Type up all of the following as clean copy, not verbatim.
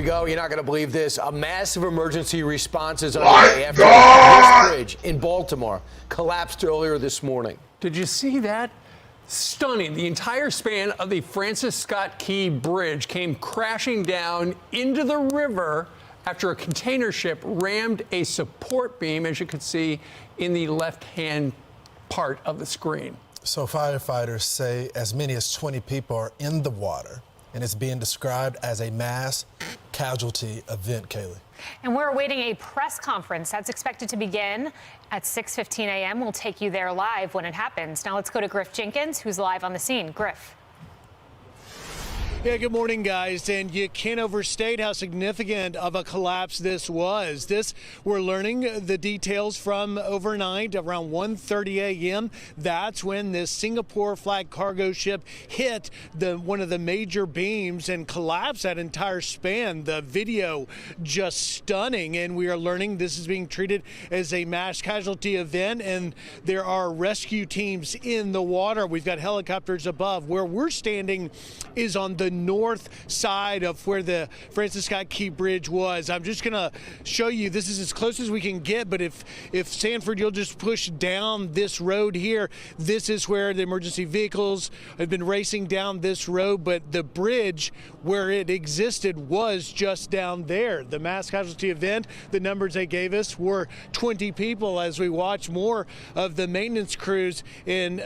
we go. You're not going to believe this. A massive emergency response is underway after this bridge in Baltimore collapsed earlier this morning. Did you see that? Stunning. The entire span of the Francis Scott Key Bridge came crashing down into the river after a container ship rammed a support beam, as you can see in the left-hand part of the screen. So firefighters say as many as 20 people are in the water, and it's being described as a mass casualty event, Kaylee. And we're awaiting a press conference that's expected to begin at 6:15 a.m. We'll take you there live when it happens. Now let's go to Griff Jenkins, who's live on the scene. Griff. Yeah, good morning, guys. And you can't overstate how significant of a collapse this was. We're learning the details from overnight around 1:30 a.m. That's when this Singapore flag cargo ship hit one of the major beams and collapsed that entire span. The video just stunning. And we are learning this is being treated as a mass casualty event. And there are rescue teams in the water. We've got helicopters above. Where we're standing is on the north side of where the Francis Scott Key Bridge was. I'm just going to show you, this is as close as we can get, but if Sanford, you'll just push down this road here, this is where the emergency vehicles have been racing down this road, but the bridge where it existed was just down there. The mass casualty event, the numbers they gave us were 20 people as we watch more of the maintenance crews and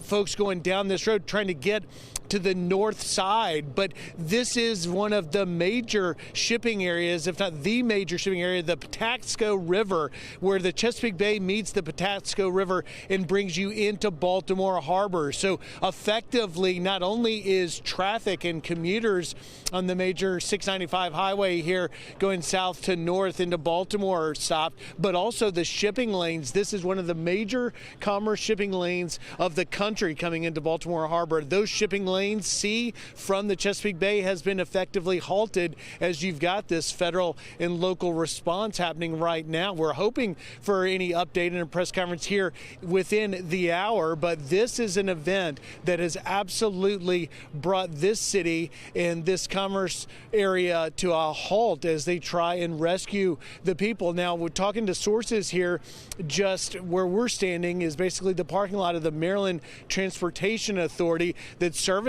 folks going down this road trying to get to the north side. But this is one of the major shipping areas, if not the major shipping area, the Patapsco River, where the Chesapeake Bay meets the Patapsco River and brings you into Baltimore Harbor. So effectively, not only is traffic and commuters on the major 695 highway here going south to north into Baltimore stopped, but also the shipping lanes. This is one of the major commerce shipping lanes of the country coming into Baltimore Harbor. Those shipping lanes sea from the Chesapeake Bay has been effectively halted as you've got this federal and local response happening right now. We're hoping for any update in a press conference here within the hour, but this is an event that has absolutely brought this city and this commerce area to a halt as they try and rescue the people. Now, we're talking to sources here. Just where we're standing is basically the parking lot of the Maryland Transportation Authority that services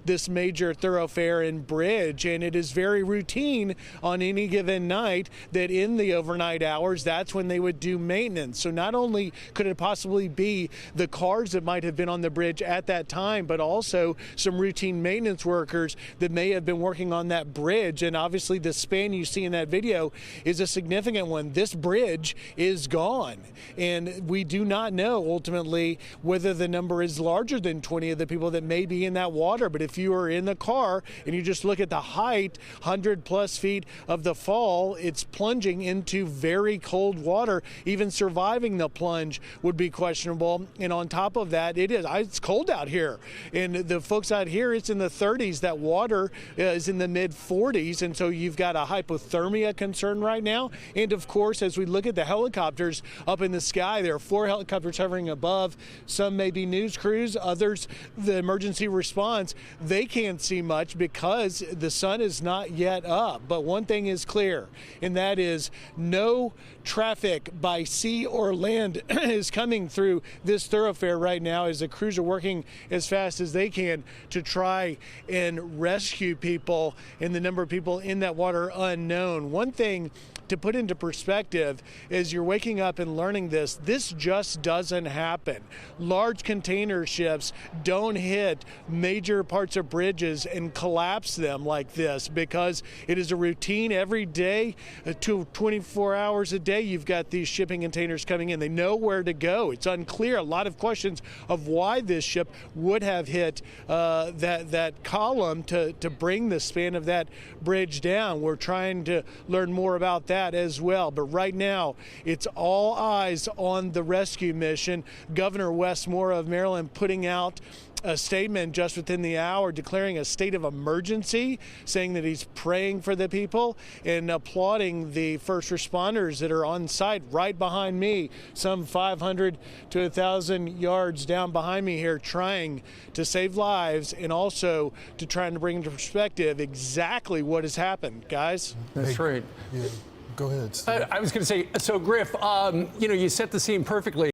this major thoroughfare and bridge, and it is very routine on any given night that in the overnight hours, that's when they would do maintenance. So not only could it possibly be the cars that might have been on the bridge at that time, but also some routine maintenance workers that may have been working on that bridge. And obviously the span you see in that video is a significant one. This bridge is gone, and we do not know ultimately whether the number is larger than 20 of the people that may be in that water. But if you are in the car and you just look at the height, 100+ feet of the fall, it's plunging into very cold water. Even surviving the plunge would be questionable. And on top of that, it's cold out here. And the folks out here, it's in the 30s. That water is in the mid 40s. And so you've got a hypothermia concern right now. And of course, as we look at the helicopters up in the sky, there are 4 helicopters hovering above. Some may be news crews, others the emergency response. They can't see much because the sun is not yet up. But one thing is clear, and that is no traffic by sea or land is coming through this thoroughfare right now as the crews are working as fast as they can to try and rescue people, and the number of people in that water unknown. One thing to put into perspective is you're waking up and learning this just doesn't happen. Large container ships don't hit major parts of bridges and collapse them like this because it is a routine every day, 24 hours a day. You've got these shipping containers coming in. They know where to go. It's unclear. A lot of questions of why this ship would have hit that column to bring the span of that bridge down. We're trying to learn more about that. that as well. But right now, it's all eyes on the rescue mission. Governor Wes Moore of Maryland putting out a statement just within the hour declaring a state of emergency, saying that he's praying for the people and applauding the first responders that are on site right behind me, some 500 to 1,000 yards down behind me here, trying to save lives and also to try to bring into perspective exactly what has happened, guys. That's right. Yeah, go ahead, Steve. I was going to say, so Griff, you set the scene perfectly.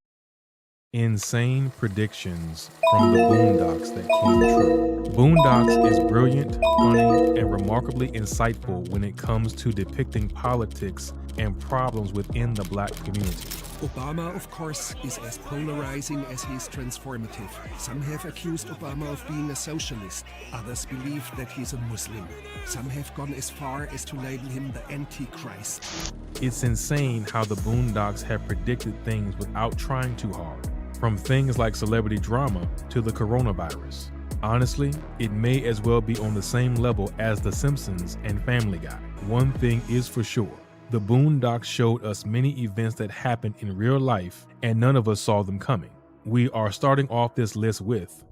Insane predictions from the Boondocks that came true. Boondocks is brilliant, funny, and remarkably insightful when it comes to depicting politics and problems within the Black community. Obama, of course, is as polarizing as he is transformative. Some have accused Obama of being a socialist. Others believe that he's a Muslim. Some have gone as far as to label him the Antichrist. It's insane how the Boondocks have predicted things without trying too hard. From things like celebrity drama to the coronavirus. Honestly, it may as well be on the same level as The Simpsons and Family Guy. One thing is for sure, the Boondocks showed us many events that happened in real life and none of us saw them coming. We are starting off this list with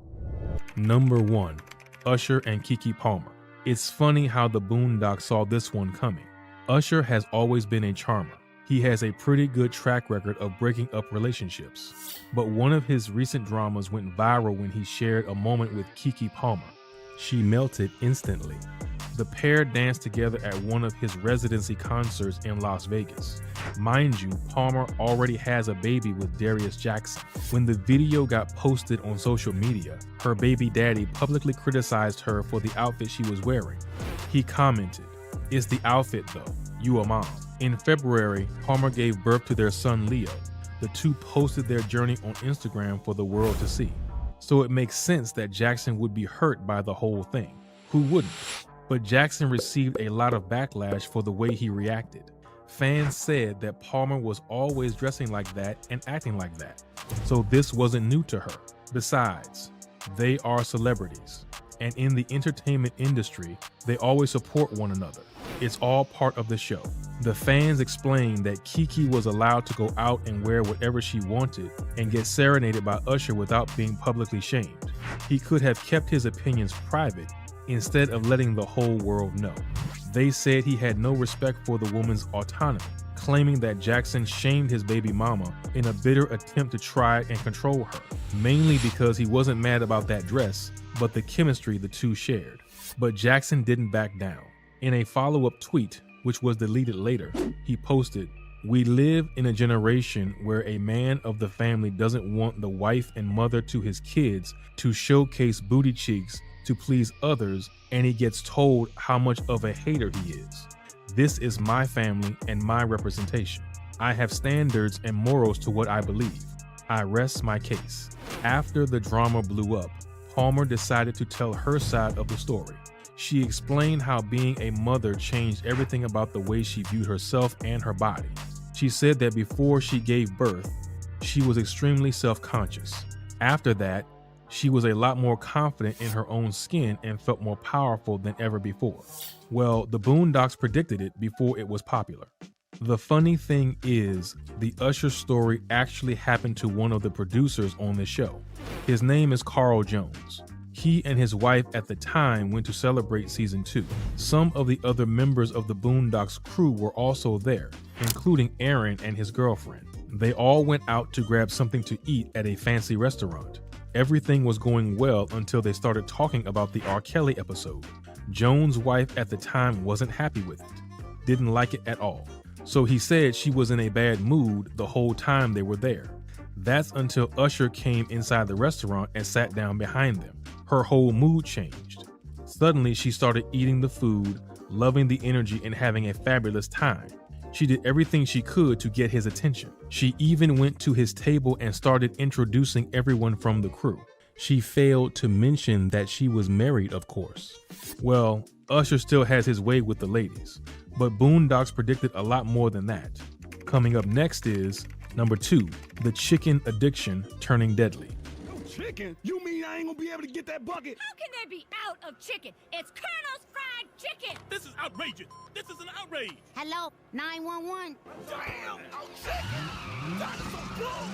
number 1, Usher and Keke Palmer. It's funny how the Boondocks saw this one coming. Usher has always been a charmer. He has a pretty good track record of breaking up relationships. But one of his recent dramas went viral when he shared a moment with Keke Palmer. She melted instantly. The pair danced together at one of his residency concerts in Las Vegas. Mind you, Palmer already has a baby with Darius Jackson. When the video got posted on social media, her baby daddy publicly criticized her for the outfit she was wearing. He commented, "It's the outfit though, you a mom." In February, Palmer gave birth to their son Leo. The two posted their journey on Instagram for the world to see. So it makes sense that Jackson would be hurt by the whole thing. Who wouldn't? But Jackson received a lot of backlash for the way he reacted. Fans said that Palmer was always dressing like that and acting like that. So this wasn't new to her. Besides, they are celebrities. And in the entertainment industry, they always support one another. It's all part of the show. The fans explained that Keke was allowed to go out and wear whatever she wanted and get serenaded by Usher without being publicly shamed. He could have kept his opinions private instead of letting the whole world know. They said he had no respect for the woman's autonomy, claiming that Jackson shamed his baby mama in a bitter attempt to try and control her, mainly because he wasn't mad about that dress, but the chemistry the two shared. But Jackson didn't back down. In a follow-up tweet, which was deleted later, he posted, "We live in a generation where a man of the family doesn't want the wife and mother to his kids to showcase booty cheeks to please others, and he gets told how much of a hater he is. This is my family and my representation. I have standards and morals to what I believe. I rest my case." After the drama blew up, Palmer decided to tell her side of the story. She explained how being a mother changed everything about the way she viewed herself and her body. She said that before she gave birth, she was extremely self-conscious. After that, she was a lot more confident in her own skin and felt more powerful than ever before. Well, the Boondocks predicted it before it was popular. The funny thing is, the Usher story actually happened to one of the producers on the show. His name is Carl Jones. He and his wife at the time went to celebrate season 2. Some of the other members of the Boondocks crew were also there, including Aaron and his girlfriend. They all went out to grab something to eat at a fancy restaurant. Everything was going well until they started talking about the R. Kelly episode. Jones' wife at the time wasn't happy with it, didn't like it at all. So he said she was in a bad mood the whole time they were there. That's until Usher came inside the restaurant and sat down behind them. Her whole mood changed. Suddenly, she started eating the food, loving the energy, and having a fabulous time. She did everything she could to get his attention. She even went to his table and started introducing everyone from the crew. She failed to mention that she was married, of course. Well, Usher still has his way with the ladies, but Boondocks predicted a lot more than that. Coming up next is number 2, the chicken addiction turning deadly. Chicken? You mean I ain't gonna be able to get that bucket? How can they be out of chicken? It's Colonel's Fried chicken! This is outrageous! This is an outrage! Hello, 911. Damn! Our chicken! Dinosaur Boom!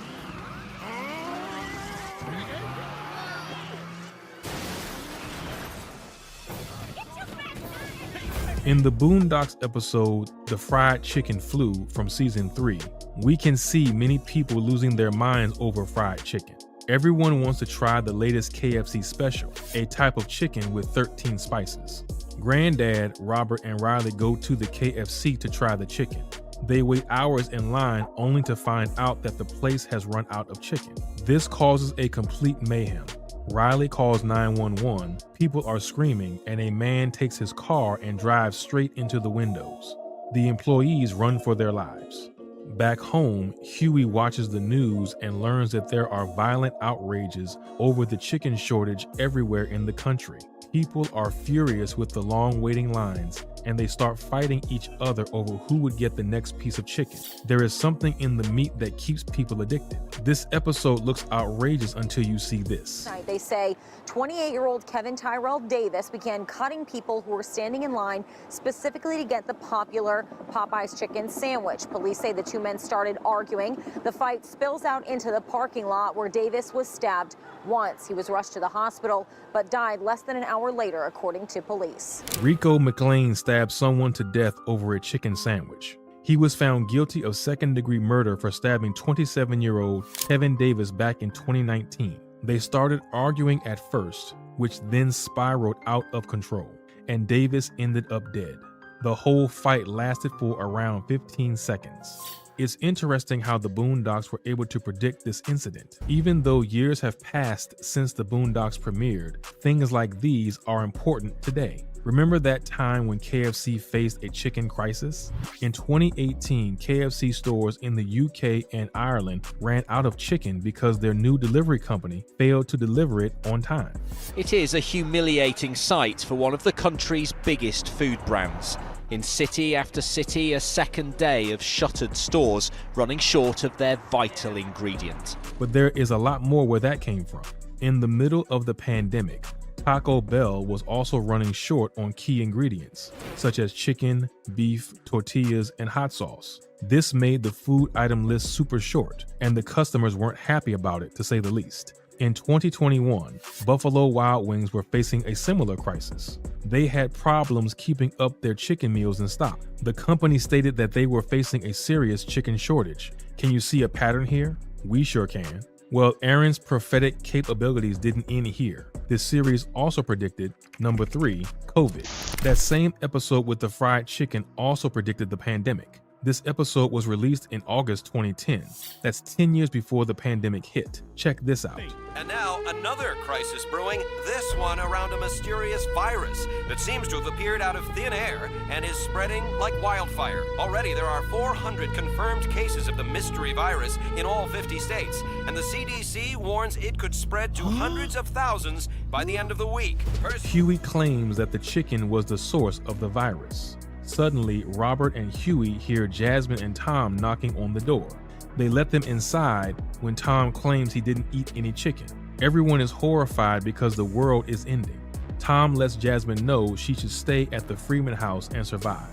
In the Boondocks episode, The Fried Chicken Flu from season 3, we can see many people losing their minds over fried chicken. Everyone wants to try the latest KFC special, a type of chicken with 13 spices. Granddad, Robert, and Riley go to the KFC to try the chicken. They wait hours in line only to find out that the place has run out of chicken. This causes a complete mayhem. Riley calls 911, people are screaming, and a man takes his car and drives straight into the windows. The employees run for their lives. Back home, Huey watches the news and learns that there are violent outrages over the chicken shortage everywhere in the country. People are furious with the long waiting lines, and they start fighting each other over who would get the next piece of chicken. There is something in the meat that keeps people addicted. This episode looks outrageous until you see this. They say 28-year-old Kevin Tyrell Davis began cutting people who were standing in line specifically to get the popular Popeyes chicken sandwich. Police say the two men started arguing. The fight spills out into the parking lot where Davis was stabbed once. He was rushed to the hospital but died less than an hour later, according to police. Rico McLean stabbed someone to death over a chicken sandwich. He was found guilty of second-degree murder for stabbing 27-year-old Kevin Davis back in 2019. They started arguing at first, which then spiraled out of control, and Davis ended up dead. The whole fight lasted for around 15 seconds. It's interesting how the Boondocks were able to predict this incident. Even though years have passed since the Boondocks premiered, things like these are important today. Remember that time when KFC faced a chicken crisis? In 2018, KFC stores in the UK and Ireland ran out of chicken because their new delivery company failed to deliver it on time. It is a humiliating sight for one of the country's biggest food brands. In city after city, a second day of shuttered stores running short of their vital ingredient. But there is a lot more where that came from. In the middle of the pandemic, Taco Bell was also running short on key ingredients, such as chicken, beef, tortillas, and hot sauce. This made the food item list super short, and the customers weren't happy about it, to say the least. In 2021, Buffalo Wild Wings were facing a similar crisis. They had problems keeping up their chicken meals in stock. The company stated that they were facing a serious chicken shortage. Can you see a pattern here? We sure can. Well, Aaron's prophetic capabilities didn't end here. This series also predicted, number 3, COVID. That same episode with the fried chicken also predicted the pandemic. This episode was released in August 2010. That's 10 years before the pandemic hit. Check this out. And now another crisis brewing, this one around a mysterious virus that seems to have appeared out of thin air and is spreading like wildfire. Already there are 400 confirmed cases of the mystery virus in all 50 states, and the CDC warns it could spread to hundreds of thousands by the end of the week. Huey claims that the chicken was the source of the virus. Suddenly, Robert and Huey hear Jasmine and Tom knocking on the door. They let them inside when Tom claims he didn't eat any chicken. Everyone is horrified because the world is ending. Tom lets Jasmine know she should stay at the Freeman house and survive.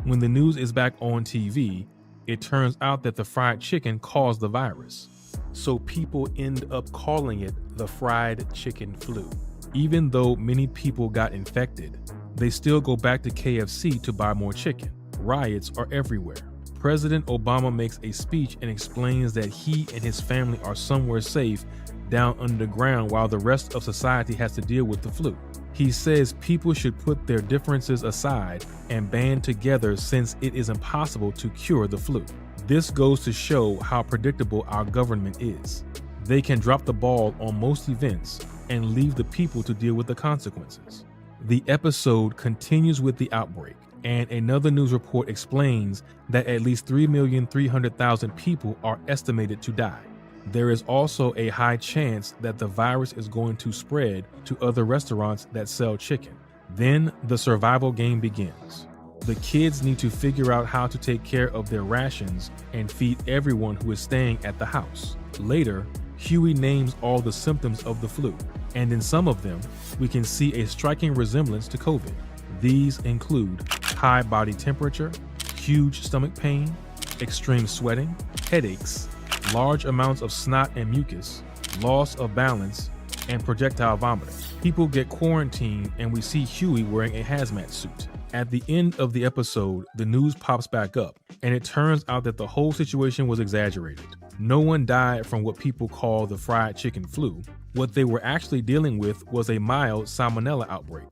When the news is back on TV, it turns out that the fried chicken caused the virus. So people end up calling it the fried chicken flu. Even though many people got infected, they still go back to KFC to buy more chicken. Riots are everywhere. President Obama makes a speech and explains that he and his family are somewhere safe down underground while the rest of society has to deal with the flu. He says people should put their differences aside and band together since it is impossible to cure the flu. This goes to show how predictable our government is. They can drop the ball on most events and leave the people to deal with the consequences. The episode continues with the outbreak, and another news report explains that at least 3,300,000 people are estimated to die. There is also a high chance that the virus is going to spread to other restaurants that sell chicken. Then the survival game begins. The kids need to figure out how to take care of their rations and feed everyone who is staying at the house. Later, Huey names all the symptoms of the flu, and in some of them, we can see a striking resemblance to COVID. These include high body temperature, huge stomach pain, extreme sweating, headaches, large amounts of snot and mucus, loss of balance, and projectile vomiting. People get quarantined and we see Huey wearing a hazmat suit. At the end of the episode, the news pops back up, and it turns out that the whole situation was exaggerated. No one died from what people call the fried chicken flu. What they were actually dealing with was a mild salmonella outbreak.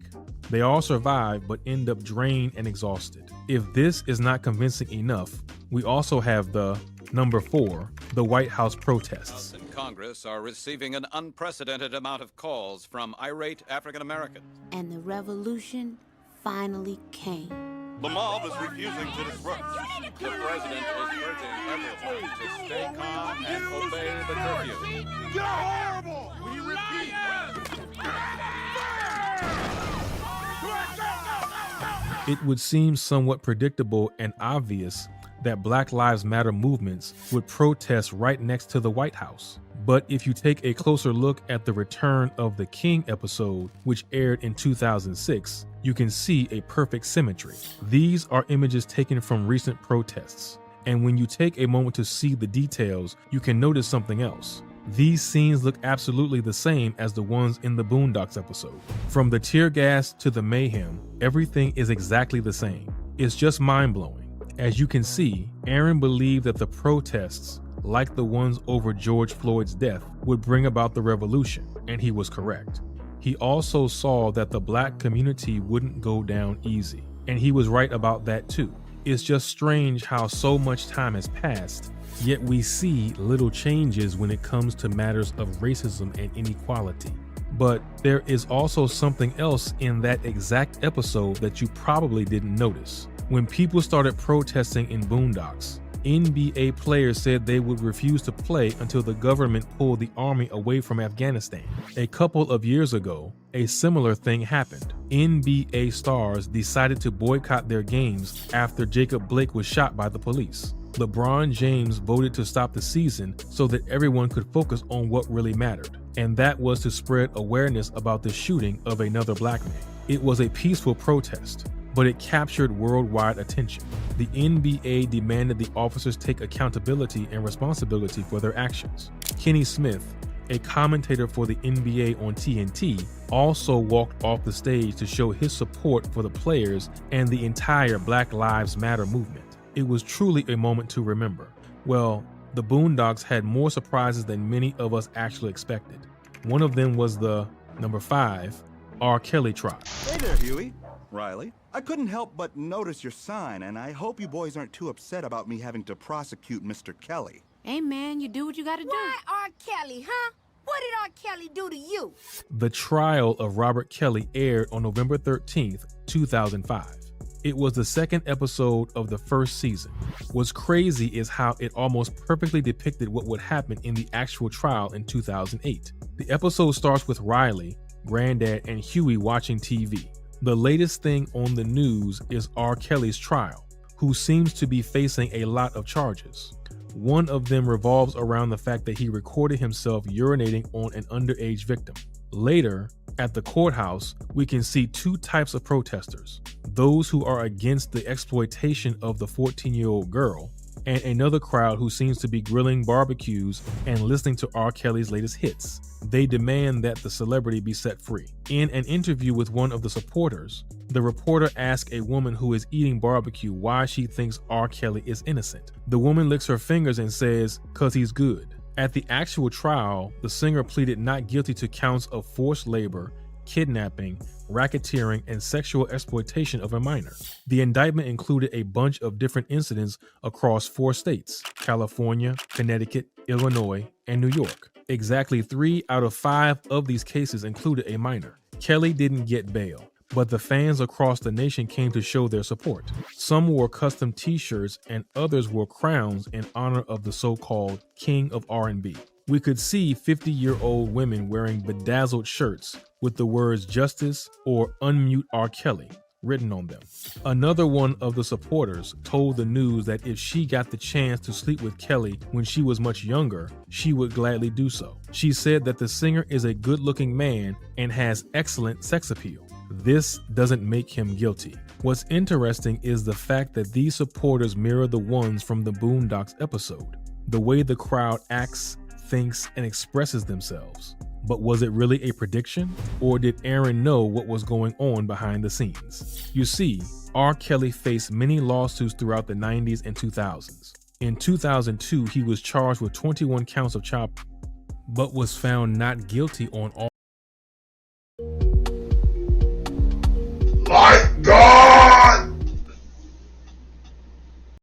They all survive but end up drained and exhausted. If this is not convincing enough, we also have the number 4, the White House protests. House and Congress are receiving an unprecedented amount of calls from irate African Americans. And the revolution finally came. The mob is refusing to disrupt. The president is urging everyone to stay calm and obey the curfew. You're horrible! We repeat. It would seem somewhat predictable and obvious that Black Lives Matter movements would protest right next to the White House. But if you take a closer look at the Return of the King episode, which aired in 2006, you can see a perfect symmetry. These are images taken from recent protests. And when you take a moment to see the details, you can notice something else. These scenes look absolutely the same as the ones in the Boondocks episode. From the tear gas to the mayhem, everything is exactly the same. It's just mind-blowing. As you can see, Aaron believed that the protests, like the ones over George Floyd's death, would bring about the revolution, and he was correct. He also saw that the Black community wouldn't go down easy, and he was right about that too. It's just strange how so much time has passed, yet we see little changes when it comes to matters of racism and inequality. But there is also something else in that exact episode that you probably didn't notice. When people started protesting in Boondocks, NBA players said they would refuse to play until the government pulled the army away from Afghanistan. A couple of years ago, a similar thing happened. NBA stars decided to boycott their games after Jacob Blake was shot by the police. LeBron James voted to stop the season so that everyone could focus on what really mattered, and that was to spread awareness about the shooting of another Black man. It was a peaceful protest, but it captured worldwide attention. The NBA demanded the officers take accountability and responsibility for their actions. Kenny Smith, a commentator for the NBA on TNT, also walked off the stage to show his support for the players and the entire Black Lives Matter movement. It was truly a moment to remember. Well, the Boondocks had more surprises than many of us actually expected. One of them was the number 5, R. Kelly trial. Hey there, Huey. Riley. I couldn't help but notice your sign, and I hope you boys aren't too upset about me having to prosecute Mr. Kelly. Hey, man, you do what you gotta do. Why R. Kelly, huh? What did R. Kelly do to you? The trial of Robert Kelly aired on November 13th, 2005. It was the second episode of the first season. What's crazy is how it almost perfectly depicted what would happen in the actual trial in 2008. The episode starts with Riley, Granddad, and Huey watching TV. The latest thing on the news is R. Kelly's trial, who seems to be facing a lot of charges. One of them revolves around the fact that he recorded himself urinating on an underage victim. Later, at the courthouse, we can see two types of protesters: those who are against the exploitation of the 14-year-old girl, and another crowd who seems to be grilling barbecues and listening to R. Kelly's latest hits. They demand that the celebrity be set free. In an interview with one of the supporters, the reporter asks a woman who is eating barbecue why she thinks R. Kelly is innocent. The woman licks her fingers and says, "'Cause he's good." At the actual trial, the singer pleaded not guilty to counts of forced labor, kidnapping, racketeering, and sexual exploitation of a minor. The indictment included a bunch of different incidents across 4 states: California, Connecticut, Illinois, and New York. Exactly 3 out of 5 of these cases included a minor. Kelly didn't get bail, but the fans across the nation came to show their support. Some wore custom t-shirts and others wore crowns in honor of the so-called King of R&B. We could see 50-year-old women wearing bedazzled shirts with the words "Justice" or "Unmute R. Kelly" written on them. Another one of the supporters told the news that if she got the chance to sleep with Kelly when she was much younger, she would gladly do so. She said that the singer is a good-looking man and has excellent sex appeal. This doesn't make him guilty. What's interesting is the fact that these supporters mirror the ones from the Boondocks episode, the way the crowd acts, thinks, and expresses themselves. But was it really a prediction? Or did Aaron know what was going on behind the scenes? You see, R. Kelly faced many lawsuits throughout the 90s and 2000s. In 2002, he was charged with 21 counts of child, but was found not guilty on all